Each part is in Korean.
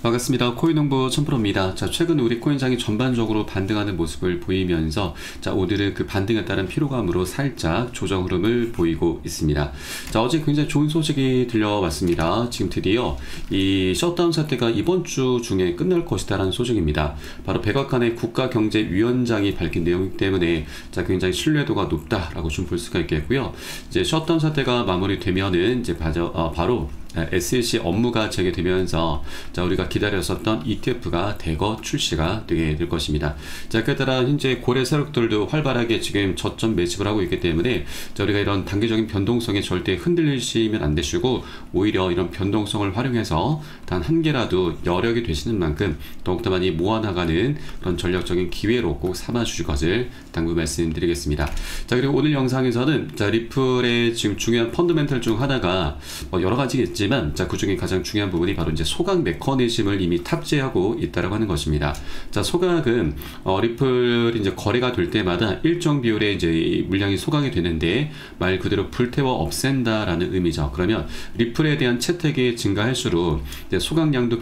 반갑습니다. 코인농부 천프로입니다. 자, 최근 우리 코인장이 전반적으로 반등하는 모습을 보이면서 자, 오늘은 그 반등에 따른 피로감으로 살짝 조정 흐름을 보이고 있습니다. 자, 어제 굉장히 좋은 소식이 들려왔습니다. 지금 드디어 이 셧다운 사태가 이번 주 중에 끝날 것이다라는 소식입니다. 바로 백악관의 국가경제위원장이 밝힌 내용 때문에 자, 굉장히 신뢰도가 높다라고 좀 볼 수가 있겠고요. 이제 셧다운 사태가 마무리되면은 이제 바로 SEC 업무가 재개되면서 자, 우리가 기다렸었던 ETF가 대거 출시가 되게 될 것입니다. 자, 그에 따라 현재 고래 세력들도 활발하게 지금 저점 매집을 하고 있기 때문에 자, 우리가 이런 단기적인 변동성에 절대 흔들리시면 안 되시고 오히려 이런 변동성을 활용해서 단 한 개라도 여력이 되시는 만큼 더욱더 많이 모아나가는 그런 전략적인 기회로 꼭 삼아 주실 것을 당부 말씀드리겠습니다. 자, 그리고 오늘 영상에서는 자, 리플의 지금 중요한 펀더멘털 중 하나가 여러 가지겠지만 자, 그 중에 가장 중요한 부분이 바로 이제 소각 메커니즘을 이미 탑재하고 있다라고 하는 것입니다. 자, 소각은 리플이 이제 거래가 될 때마다 일정 비율의 이제 물량이 소각이 되는데 말 그대로 불태워 없앤다라는 의미죠. 그러면 리플에 대한 채택이 증가할수록 이제 소각량도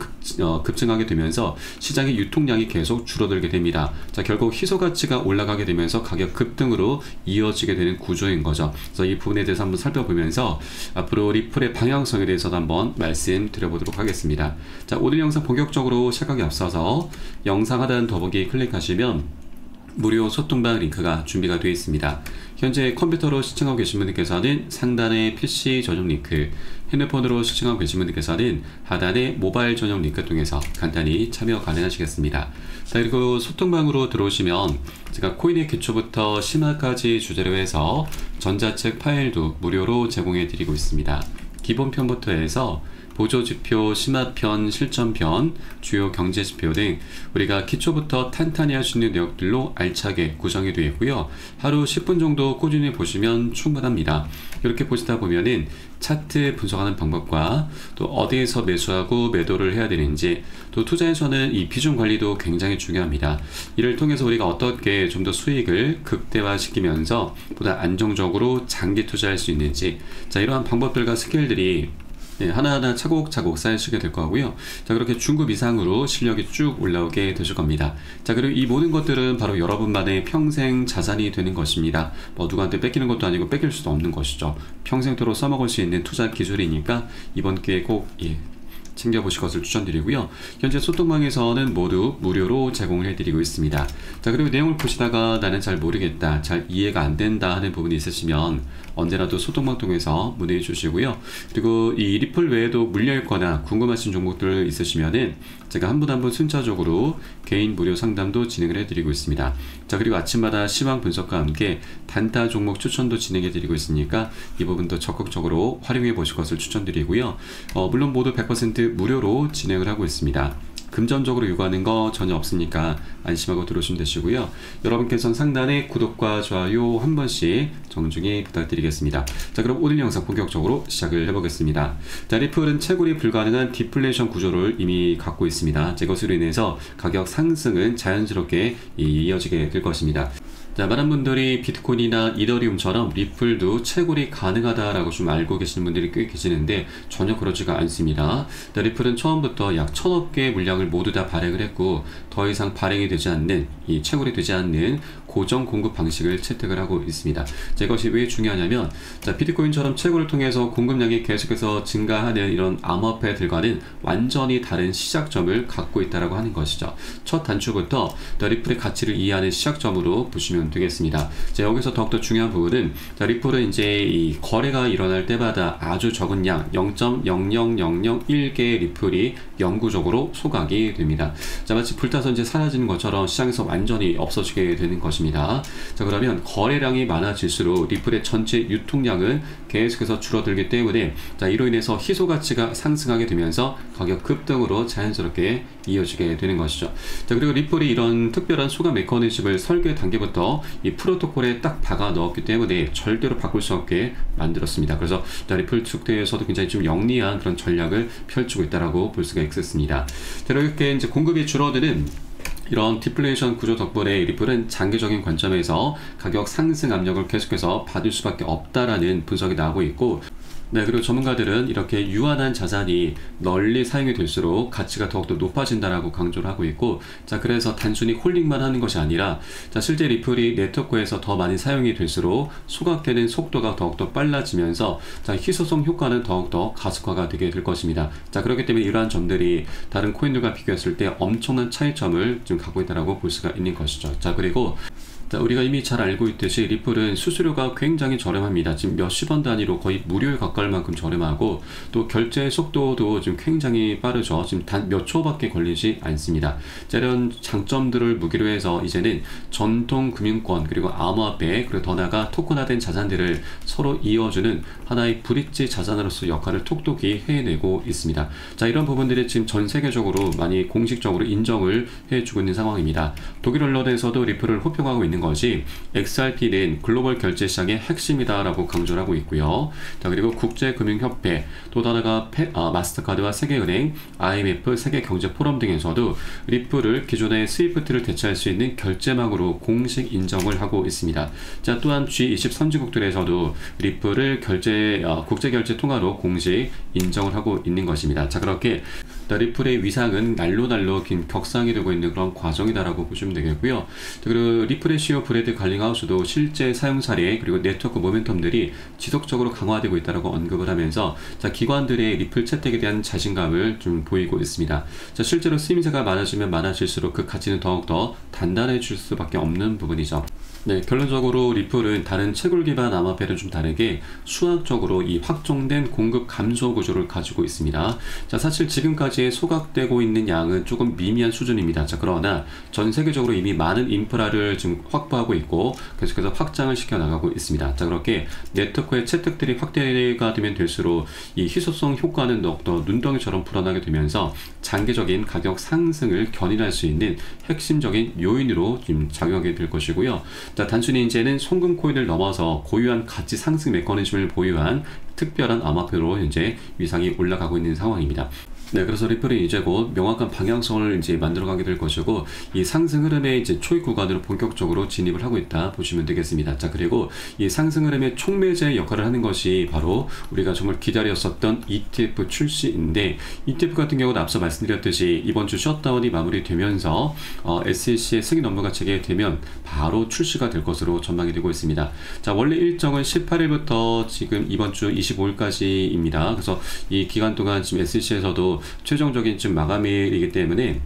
급증하게 되면서 시장의 유통량이 계속 줄어들게 됩니다. 자, 결국 희소 가치가 올라가게 되면서 가격 급등으로 이어지게 되는 구조인 거죠. 그래서 이 부분에 대해서 한번 살펴보면서 앞으로 리플의 방향성에 대해서도 한번 말씀드려보도록 하겠습니다. 자, 오늘 영상 본격적으로 시작하기 앞서서 영상 하단 더보기 클릭하시면 무료 소통방 링크가 준비가 되어 있습니다. 현재 컴퓨터로 시청하고 계신 분들께서는 상단의 PC 전용 링크, 핸드폰으로 시청하고 계신 분들께서는 하단의 모바일 전용 링크 통해서 간단히 참여 가능하시겠습니다. 자, 그리고 소통방으로 들어오시면 제가 코인의 기초부터 심화까지 주제로 해서 전자책 파일도 무료로 제공해 드리고 있습니다. 기본편부터 해서 보조지표, 심화편, 실전편, 주요 경제지표 등 우리가 기초부터 탄탄히 할 수 있는 내용들로 알차게 구성이 되어 있고요. 하루 10분 정도 꾸준히 보시면 충분합니다. 이렇게 보시다 보면은 차트 분석하는 방법과 또 어디에서 매수하고 매도를 해야 되는지, 또 투자에서는 이 비중 관리도 굉장히 중요합니다. 이를 통해서 우리가 어떻게 좀 더 수익을 극대화시키면서 보다 안정적으로 장기 투자할 수 있는지, 자, 이러한 방법들과 스킬들이 하나하나 차곡차곡 쌓이시게 될 거고요. 자, 그렇게 중급 이상으로 실력이 쭉 올라오게 되실 겁니다. 자, 그리고 이 모든 것들은 바로 여러분만의 평생 자산이 되는 것입니다. 누구한테 뺏기는 것도 아니고 뺏길 수도 없는 것이죠. 평생토록 써먹을 수 있는 투자 기술이니까 이번 기회에 꼭 챙겨보실 것을 추천드리고요. 현재 소통방에서는 모두 무료로 제공을 해드리고 있습니다. 자, 그리고 내용을 보시다가 나는 잘 모르겠다, 잘 이해가 안 된다 하는 부분이 있으시면 언제라도 소통방 통해서 문의해 주시고요. 그리고 이 리플 외에도 물려있거나 궁금하신 종목들 있으시면은 제가 한 분 한 분 순차적으로 개인 무료 상담도 진행을 해드리고 있습니다. 자, 그리고 아침마다 시황 분석과 함께 단타 종목 추천도 진행해드리고 있으니까 이 부분도 적극적으로 활용해 보실 것을 추천드리고요. 물론 모두 100% 무료로 진행을 하고 있습니다. 금전적으로 요구하는 거 전혀 없으니까 안심하고 들어오시면 되시고요. 여러분께서는 상단에 구독과 좋아요 한 번씩 정중히 부탁드리겠습니다. 자, 그럼 오늘 영상 본격적으로 시작을 해보겠습니다. 자, 리플은 채굴이 불가능한 디플레이션 구조를 이미 갖고 있습니다. 이것으로 인해서 가격 상승은 자연스럽게 이어지게 될 것입니다. 자, 많은 분들이 비트코인이나 이더리움처럼 리플도 채굴이 가능하다라고 좀 알고 계시는 분들이 꽤 계시는데 전혀 그렇지가 않습니다. 자, 리플은 처음부터 약 1000억 개의 물량을 모두 다 발행을 했고 더 이상 발행이 되지 않는, 이 채굴이 되지 않는 고정 공급 방식을 채택을 하고 있습니다. 자, 이것이 왜 중요하냐면, 자, 비트코인처럼 채굴을 통해서 공급량이 계속해서 증가하는 이런 암호화폐들과는 완전히 다른 시작점을 갖고 있다라고 하는 것이죠. 첫 단추부터 리플의 가치를 이해하는 시작점으로 보시면 되겠습니다. 자, 여기서 더욱더 중요한 부분은, 자, 리플은 이제 이 거래가 일어날 때마다 아주 적은 양 0.00001개의 리플이 영구적으로 소각이 됩니다. 자, 마치 불타서 이제 사라지는 것처럼 시장에서 완전히 없어지게 되는 것입니다. 자, 그러면 거래량이 많아질수록 리플의 전체 유통량은 계속해서 줄어들기 때문에 자, 이로 인해서 희소 가치가 상승하게 되면서 가격 급등으로 자연스럽게 이어지게 되는 것이죠. 자, 그리고 리플이 이런 특별한 소각 메커니즘을 설계 단계부터 이 프로토콜에 딱 박아 넣었기 때문에 절대로 바꿀 수 없게 만들었습니다. 그래서 리플 측대에서도 굉장히 좀 영리한 그런 전략을 펼치고 있다라고 볼 수가 있겠습니다. 자, 이렇게 이제 공급이 줄어드는 이런 디플레이션 구조 덕분에 리플은 장기적인 관점에서 가격 상승 압력을 계속해서 받을 수밖에 없다라는 분석이 나오고 있고, 네, 그리고 전문가들은 이렇게 유한한 자산이 널리 사용이 될수록 가치가 더욱더 높아진다라고 강조를 하고 있고, 자, 그래서 단순히 홀딩만 하는 것이 아니라, 자, 실제 리플이 네트워크에서 더 많이 사용이 될수록 소각되는 속도가 더욱더 빨라지면서, 자, 희소성 효과는 더욱더 가속화가 되게 될 것입니다. 자, 그렇기 때문에 이러한 점들이 다른 코인들과 비교했을 때 엄청난 차이점을 지금 갖고 있다라고 볼 수가 있는 것이죠. 자, 그리고 자, 우리가 이미 잘 알고 있듯이 리플은 수수료가 굉장히 저렴합니다. 지금 몇십 원 단위로 거의 무료에 가까울 만큼 저렴하고, 또 결제 속도도 지금 굉장히 빠르죠. 지금 단 몇 초밖에 걸리지 않습니다. 자, 이런 장점들을 무기로 해서 이제는 전통 금융권, 그리고 암호화폐, 그리고 더 나아가 토큰화된 자산들을 서로 이어주는 하나의 브릿지 자산으로서 역할을 톡톡히 해내고 있습니다. 자, 이런 부분들이 지금 전 세계적으로 많이 공식적으로 인정을 해주고 있는 상황입니다. 독일 언론에서도 리플을 호평하고 있는 것이 XRP는 글로벌 결제 시장의 핵심이다라고 강조를 하고 있고요. 자, 그리고 국제금융협회, 또 다르가 마스터카드와 세계은행, IMF, 세계경제포럼 등에서도 리플을 기존의 스위프트를 대체할 수 있는 결제망으로 공식 인정을 하고 있습니다. 자, 또한 G20 선진국들에서도 리플을 국제결제 통화로 공식 인정을 하고 있는 것입니다. 자, 그렇게 리플의 위상은 날로 격상이 되고 있는 그런 과정이다라고 보시면 되겠고요. 그리고 리플의 CEO 브래드 갈링하우스도 실제 사용 사례, 그리고 네트워크 모멘텀들이 지속적으로 강화되고 있다고 언급을 하면서, 자, 기관들의 리플 채택에 대한 자신감을 좀 보이고 있습니다. 자, 실제로 쓰임새가 많아지면 많아질수록 그 가치는 더욱더 단단해질 수밖에 없는 부분이죠. 네, 결론적으로 리플은 다른 채굴 기반 암호화폐를 좀 다르게 수학적으로 이 확정된 공급 감소 구조를 가지고 있습니다. 자, 사실 지금까지 소각되고 있는 양은 조금 미미한 수준입니다. 자, 그러나 전 세계적으로 이미 많은 인프라를 지금 확보하고 있고 계속해서 확장을 시켜 나가고 있습니다. 자, 그렇게 네트워크의 채택들이 확대가 되면 될수록 이 희소성 효과는 더욱더 눈덩이처럼 불어나게 되면서 장기적인 가격 상승을 견인할 수 있는 핵심적인 요인으로 지금 작용하게 될 것이고요. 자, 단순히 이제는 송금 코인을 넘어서 고유한 가치 상승 메커니즘을 보유한 특별한 암호화폐로 현재 위상이 올라가고 있는 상황입니다. 네, 그래서 리플이 이제 곧 명확한 방향성을 이제 만들어가게 될 것이고, 이 상승 흐름의 이제 초입 구간으로 본격적으로 진입을 하고 있다 보시면 되겠습니다. 자, 그리고 이 상승 흐름의 촉매제 역할을 하는 것이 바로 우리가 정말 기다렸었던 ETF 출시인데, ETF 같은 경우는 앞서 말씀드렸듯이 이번 주 셧다운이 마무리되면서 SEC의 승인 업무가 재개되면 바로 출시가 될 것으로 전망이 되고 있습니다. 자, 원래 일정은 18일부터 지금 이번 주 25일까지입니다. 그래서 이 기간 동안 지금 SEC에서도 최종적인 지금 마감일이기 때문에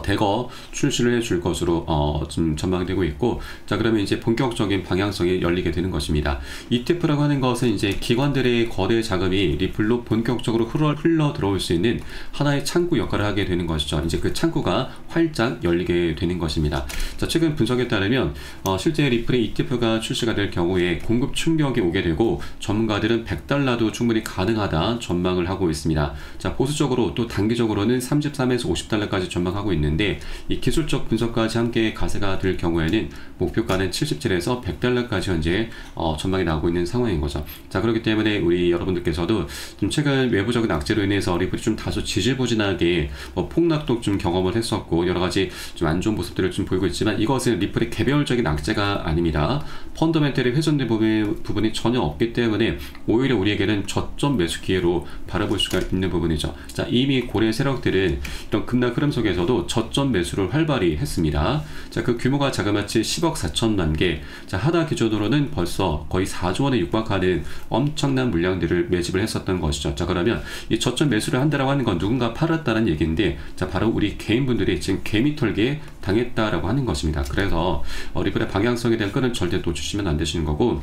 대거 출시를 해줄 것으로 좀 전망되고 있고, 자, 그러면 이제 본격적인 방향성이 열리게 되는 것입니다. ETF라고 하는 것은 이제 기관들의 거래 자금이 리플로 본격적으로 흘러 들어올 수 있는 하나의 창구 역할을 하게 되는 것이죠. 이제 그 창구가 활짝 열리게 되는 것입니다. 자, 최근 분석에 따르면 실제 리플의 ETF가 출시가 될 경우에 공급 충격이 오게 되고, 전문가들은 $100도 충분히 가능하다 전망을 하고 있습니다. 자, 보수적으로 또 단기적으로는 $33에서 $50까지 전망하고 있는데, 이 기술적 분석까지 함께 가세가 될 경우에는 목표가는 77에서 $100까지 현재 전망이 나오고 있는 상황인 거죠. 자, 그렇기 때문에 우리 여러분들께서도 좀 최근 외부적인 악재로 인해서 리플이 좀 다소 지지부진하게 폭락도 좀 경험을 했었고 여러 가지 좀 안 좋은 모습들을 좀 보이고 있지만, 이것은 리플의 개별적인 악재가 아닙니다. 펀더멘털이 훼손된 부분이 전혀 없기 때문에 오히려 우리에게는 저점 매수 기회로 바라볼 수가 있는 부분이죠. 자, 이미 고래 세력들은 이런 급락 흐름 속에서도 저점 매수를 활발히 했습니다. 자, 그 규모가 자그마치 10억 4천만 개. 자, 하나 기준으로는 벌써 거의 4조 원에 육박하는 엄청난 물량들을 매집을 했었던 것이죠. 자, 그러면 이 저점 매수를 한다라고 하는 건 누군가 팔았다는 얘기인데, 자, 바로 우리 개인분들이 지금 개미털기에 당했다라고 하는 것입니다. 그래서 리플의 방향성에 대한 끈은 절대 놓치시면 안 되시는 거고,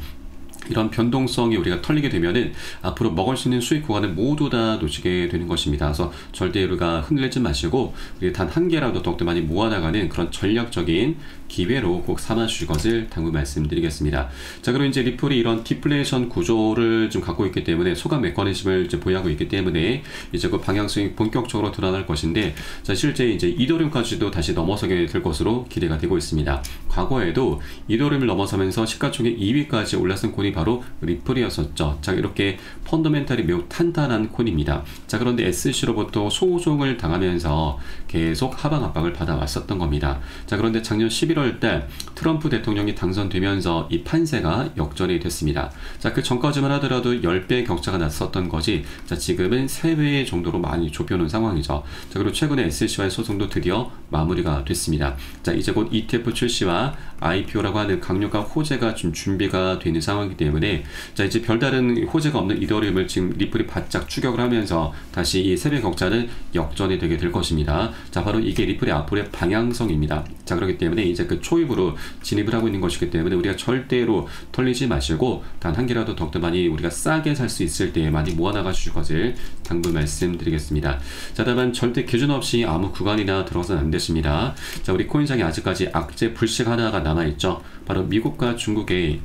이런 변동성이 우리가 털리게 되면은 앞으로 먹을 수 있는 수익 구간을 모두 다 놓치게 되는 것입니다. 그래서 절대 우리가 흔들리지 마시고 단 한 개라도 더욱더 많이 모아나가는 그런 전략적인 기회로 꼭 삼아 주실 것을 당부 말씀드리겠습니다. 자, 그리고 이제 리플이 이런 디플레이션 구조를 좀 갖고 있기 때문에 소각 메커니즘을 이제 보유하고 있기 때문에 이제 그 방향성이 본격적으로 드러날 것인데, 자, 실제 이제 이더리움까지도 다시 넘어서게 될 것으로 기대가 되고 있습니다. 과거에도 이더리움을 넘어서면서 시가총액 2위까지 올랐던 코인이 종목이 바로 리플이었었죠. 자, 이렇게 펀더멘탈이 매우 탄탄한 코인입니다. 자, 그런데 SEC로부터 소송을 당하면서 계속 하방 압박을 받아왔었던 겁니다. 자, 그런데 작년 11월 달 트럼프 대통령이 당선되면서 이 판세가 역전이 됐습니다. 자, 그 전까지만 하더라도 10배 격차가 났었던 것이 자, 지금은 3배 정도로 많이 좁혀놓은 상황이죠. 자, 그리고 최근에 SEC와의 소송도 드디어 마무리가 됐습니다. 자, 이제 곧 ETF 출시와 IPO라고 하는 강력한 호재가 좀 준비가 되는 상황이기 때문에 자, 이제 별다른 호재가 없는 이더리움을 지금 리플이 바짝 추격을 하면서 다시 이 3배 격차는 역전이 되게 될 것입니다. 자, 바로 이게 리플의 앞으로의 방향성입니다. 자, 그렇기 때문에 이제 그 초입으로 진입을 하고 있는 것이기 때문에 우리가 절대로 털리지 마시고 단 한 개라도 더욱더 많이 우리가 싸게 살 수 있을 때 많이 모아나가 주실 것을 당부 말씀드리겠습니다. 자, 다만 절대 기준 없이 아무 구간이나 들어서는 안 되십니다. 자, 우리 코인장에 아직까지 악재 불씨 하나가 남아있죠. 바로 미국과 중국의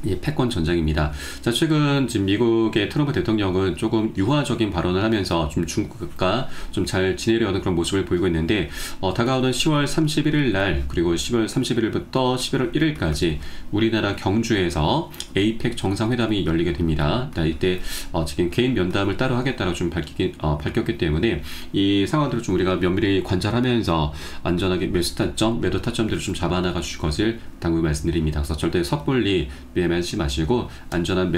이 패권 전쟁입니다. 자, 최근 지금 미국의 트럼프 대통령은 조금 유화적인 발언을 하면서 좀 중국과 좀 잘 지내려는 그런 모습을 보이고 있는데 다가오는 10월 31일 날 그리고 10월 31일부터 11월 1일까지 우리나라 경주에서 APEC 정상회담이 열리게 됩니다. 자, 이때 지금 개인 면담을 따로 하겠다고 좀 밝혔기 때문에 이 상황들을 좀 우리가 면밀히 관찰하면서 안전하게 매수 타점, 매도 타점들을 좀 잡아나가 주실 것을 당부 말씀드립니다. 그래서 절대 섣불리 매매하지 마시고 안전한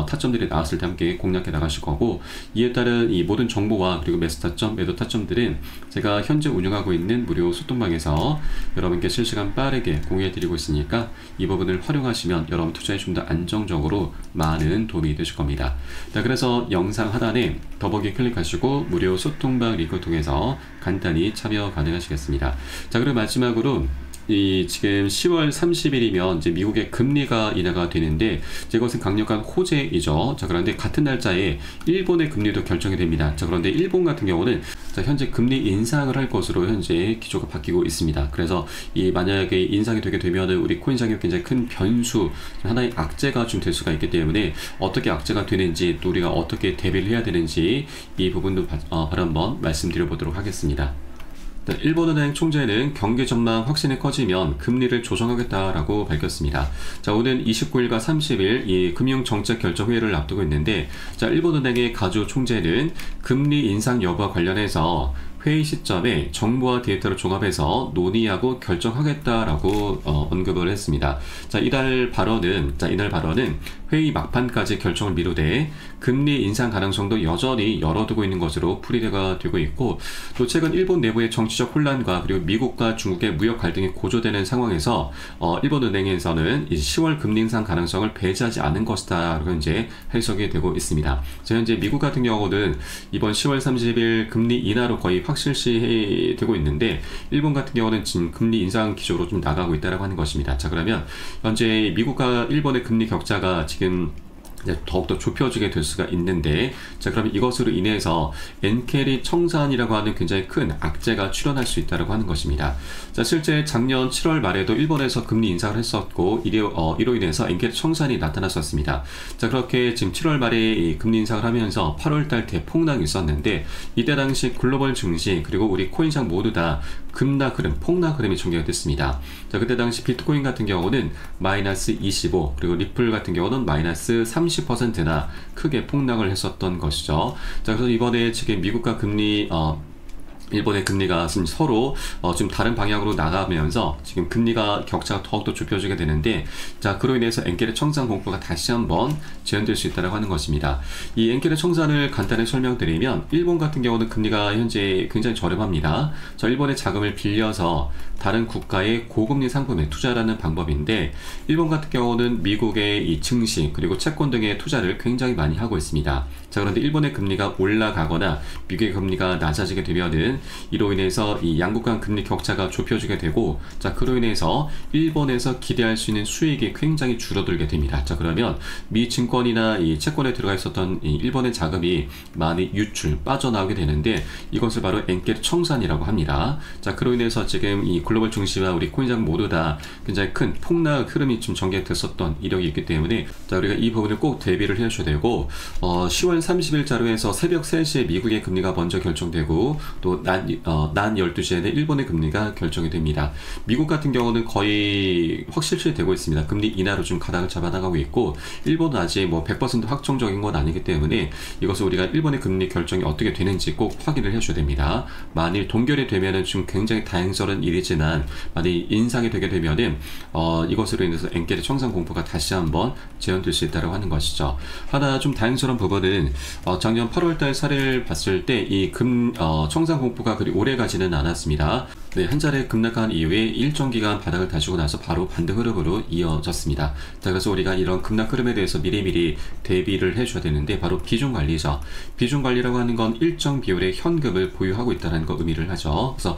타점들이 나왔을 때 함께 공략해 나가실 거고, 이에 따른 이 모든 정보와 그리고 매수 타점, 매도 타점들은 제가 현재 운영하고 있는 무료 소통방에서 여러분께 실시간 빠르게 공유해 드리고 있으니까 이 부분을 활용하시면 여러분 투자에 좀 더 안정적으로 많은 도움이 되실 겁니다. 자, 그래서 영상 하단에 더보기 클릭하시고 무료 소통방 링크 통해서 간단히 참여 가능하시겠습니다. 자, 그리고 마지막으로 지금 10월 30일이면 이제 미국의 금리가 인하가 되는데 이것은 강력한 호재이죠. 자, 그런데 같은 날짜에 일본의 금리도 결정이 됩니다. 자, 그런데 일본 같은 경우는 자, 현재 금리 인상을 할 것으로 현재 기조가 바뀌고 있습니다. 그래서 만약에 인상이 되게 되면은 우리 코인장에 굉장히 큰 변수, 하나의 악재가 좀 될 수가 있기 때문에 어떻게 악재가 되는지 또 우리가 어떻게 대비를 해야 되는지 이 부분도 바로 한번 말씀드려 보도록 하겠습니다. 일본은행 총재는 경기 전망 확신이 커지면 금리를 조정하겠다라고 밝혔습니다. 자, 오는 29일과 30일 이 금융정책결정회의를 앞두고 있는데, 자, 일본은행의 가주 총재는 금리 인상 여부와 관련해서 회의 시점에 정보와 데이터를 종합해서 논의하고 결정하겠다라고 언급을 했습니다. 자, 이날 발언은 회의 막판까지 결정을 미루되 금리 인상 가능성도 여전히 열어두고 있는 것으로 풀이가 되고 있고, 또 최근 일본 내부의 정치적 혼란과 그리고 미국과 중국의 무역 갈등이 고조되는 상황에서 일본은행에서는 10월 금리 인상 가능성을 배제하지 않은 것이다라고 이제 해석이 되고 있습니다. 자, 현재 미국 같은 경우는 이번 10월 30일 금리 인하로 거의 확실시되고 있는데 일본 같은 경우는 지금 금리 인상 기조로 좀 나가고 있다라고 하는 것입니다. 자, 그러면 현재 미국과 일본의 금리 격차가 지금 더욱더 좁혀지게 될 수가 있는데, 자, 그러면 이것으로 인해서 엔캐리 청산이라고 하는 굉장히 큰 악재가 출현할 수 있다고 하는 것입니다. 자, 실제 작년 7월 말에도 일본에서 금리 인상을 했었고 이로 인해서 엔캐리 청산이 나타났었습니다. 자, 그렇게 지금 7월 말에 금리 인상을 하면서 8월달 대폭락이 있었는데 이때 당시 글로벌 증시 그리고 우리 코인시장 모두 다 급락 흐름, 폭락 흐름이 전개가 됐습니다. 자, 그때 당시 비트코인 같은 경우는 마이너스 25, 그리고 리플 같은 경우는 마이너스 30%나 크게 폭락을 했었던 것이죠. 자, 그래서 이번에 지금 미국과 일본의 금리가 지금 서로 지금 다른 방향으로 나가면서 지금 금리가 격차가 더욱더 좁혀지게 되는데, 자, 그로 인해서 엔kel의 청산 공포가 다시 한번 재현될 수 있다고 하는 것입니다. 이 엔kel의 청산을 간단히 설명드리면 일본 같은 경우는 금리가 현재 굉장히 저렴합니다. 자, 일본의 자금을 빌려서 다른 국가의 고금리 상품에 투자하는 방법인데, 일본 같은 경우는 미국의 이 증시 그리고 채권 등의 투자를 굉장히 많이 하고 있습니다. 자, 그런데 일본의 금리가 올라가거나 미국의 금리가 낮아지게 되면은 이로 인해서 이 양국 간 금리 격차가 좁혀지게 되고, 자, 그로 인해서 일본에서 기대할 수 있는 수익이 굉장히 줄어들게 됩니다. 자, 그러면 미 증권이나 이 채권에 들어가 있었던 이 일본의 자금이 많이 빠져나오게 되는데 이것을 바로 엔kel 청산이라고 합니다. 자, 그로 인해서 지금 이 글로벌 증시와 우리 코인장 모두 다 굉장히 큰 폭락 흐름이 좀 전개됐었던 이력이 있기 때문에, 자, 우리가 이 부분을 꼭 대비를 해주셔야 되고, 10월 30일 자료에서 새벽 3시에 미국의 금리가 먼저 결정되고 또 낮 12시에는 일본의 금리가 결정이 됩니다. 미국 같은 경우는 거의 확실시 되고 있습니다. 금리 인하로 좀 가닥을 잡아나가고 있고, 일본은 아직 뭐 100% 확정적인 건 아니기 때문에 이것을 우리가 일본의 금리 결정이 어떻게 되는지 꼭 확인을 해줘야 됩니다. 만일 동결이 되면은 좀 굉장히 다행스러운 일이지만, 만일 인상이 되게 되면은 이것으로 인해서 엔겔의 청산 공포가 다시 한번 재현될 수 있다고 하는 것이죠. 하나 좀 다행스러운 부분은 작년 8월달 사례를 봤을 때 이 청산 공포가 그리 오래 가지는 않았습니다. 네, 한 차례 급락한 이후에 일정 기간 바닥을 다지고 나서 바로 반등 흐름으로 이어졌습니다. 자, 그래서 우리가 이런 급락 흐름에 대해서 미리미리 대비를 해줘야 되는데, 바로 비중 관리죠. 비중 관리라고 하는 건 일정 비율의 현금을 보유하고 있다는 거 의미를 하죠. 그래서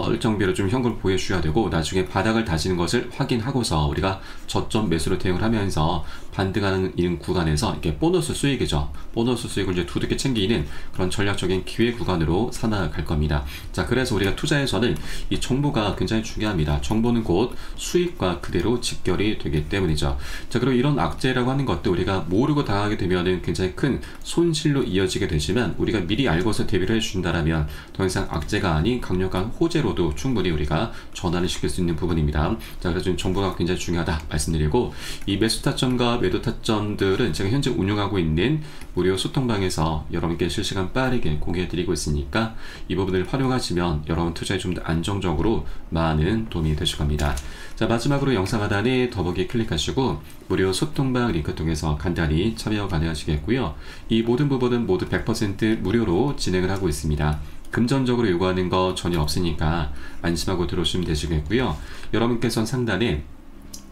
일정 비율을 좀 현금을 보유해 주셔야 되고, 나중에 바닥을 다지는 것을 확인하고서 우리가 저점 매수로 대응을 하면서 반등하는 이런 구간에서 이렇게 보너스 수익이죠. 보너스 수익을 이제 두둑히 챙기는 그런 전략적인 기회 구간으로 살아갈 겁니다. 자, 그래서 우리가 투자에서는 이 정보가 굉장히 중요합니다. 정보는 곧 수익과 그대로 직결이 되기 때문이죠. 자, 그리고 이런 악재라고 하는 것도 우리가 모르고 당하게 되면은 굉장히 큰 손실로 이어지게 되지만, 우리가 미리 알고서 대비를 해준다라면 더 이상 악재가 아닌 강력한 호재로도 충분히 우리가 전환을 시킬 수 있는 부분입니다. 자, 그래서 정보가 굉장히 중요하다 말씀드리고, 이 매수 타점과 매도 타점들은 제가 현재 운영하고 있는 무료 소통방에서 여러분께 실시간 빠르게 공개해드리고 있으니까 이 부분을 활용하시면 여러분 투자에 좀 더 안정적으로 많은 도움이 되실 겁니다. 자, 마지막으로 영상 하단에 더보기 클릭하시고 무료 소통방 링크 통해서 간단히 참여 가능하시겠고요. 이 모든 부분은 모두 100% 무료로 진행을 하고 있습니다. 금전적으로 요구하는 거 전혀 없으니까 안심하고 들어오시면 되시겠고요. 여러분께서는 상단에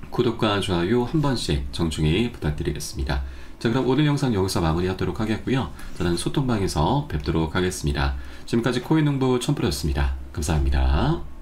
구독과 좋아요 한 번씩 정중히 부탁드리겠습니다. 자, 그럼 오늘 영상 여기서 마무리하도록 하겠고요. 저는 소통방에서 뵙도록 하겠습니다. 지금까지 코인농부 첨프로였습니다. 감사합니다.